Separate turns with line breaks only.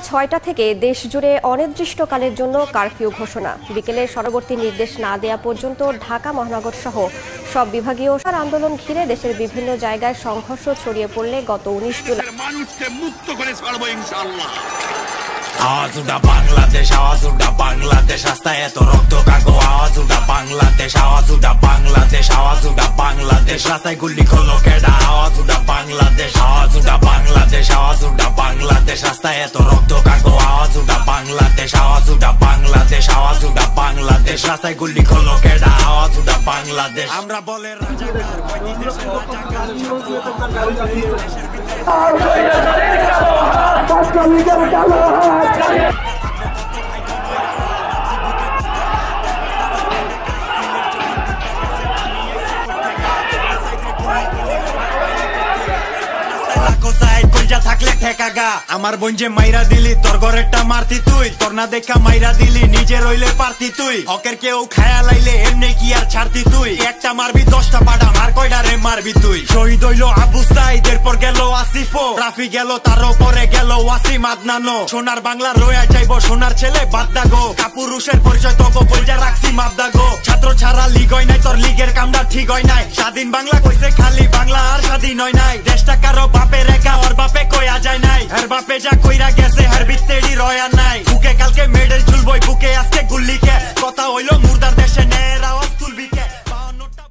৬টা থেকে দেশ জুড়ে অনির্দিষ্টকালের জন্য কারফিউ ঘোষণা। বিকেলে পরবর্তী নির্দেশ না দেয়া পর্যন্ত ঢাকা মহানগর সহ সব বিভাগীয় আন্দোলন ঘিরে দেশের বিভিন্ন জায়গায় সংঘর্ষ ছড়িয়ে পড়লে গত ১৯ জুলাই
মানুষকে মুক্ত করে ছাড়বো ইনশাআল্লাহ।
আওয়াজ উঠা বাংলাদেশ, আওয়াজ উঠা বাংলাদেশ, রাস্তায় এত রক্ত কাগো। আওয়াজ উঠা বাংলাদেশ, আওয়াজ উঠা বাংলাদেশ, আওয়াজ উঠা বাংলাদেশ, রাস্তায় গুলি করলো কেডা। আওয়াজ উঠা বাংলাদেশ, আওয়াজ উঠা বাংলাদেশ, আওয়াজ উঠা বাংলাদেশ, রাস্তায় এত রক্ত কাগো। আওয়াজ উঠা বাংলাদেশ, আওয়াজ উঠা বাংলাদেশ, আওয়াজ উঠা বাংলাদেশ, রাস্তায় গুলি করলো কেডা। আওয়াজ উঠা বাংলাদেশ। আমরা বলে থাকলে ঠেকাগা আমার বোনজে মাইরা দিলি, তোর ঘরেরটা মারতি তুই, তোর না দেখা মাইরা দিলি, নিজে রইলে পারতি তুই। হকের কেউ খায়া লাইলে এমনি কি আর ছাড়তি তুই? একটা মারবি 10টা পাড়া, মার কয়টা রে মারবি তুই? শহীদ হইলো আবু সাইদ, এরপর গেল আসিফো, রাফি গেল, তার পরে গেল ওয়াসিম আদনানো। সোনার বাংলা রয়ে যাইবো সোনার ছেলে বাদদাগো। কাপুরুষের পরিচয় তবো বইজা রাখছি মাবদাগো। ছাত্র ছাড়া লিগ হয় নাই, তোর লিগের কামটা ঠিক হয় নাই। স্বাধীন বাংলা কইছে খালি বাংলা, আর স্বাধীন হয় নাই। দেশটা কারো বাপের একা, ওর বাপে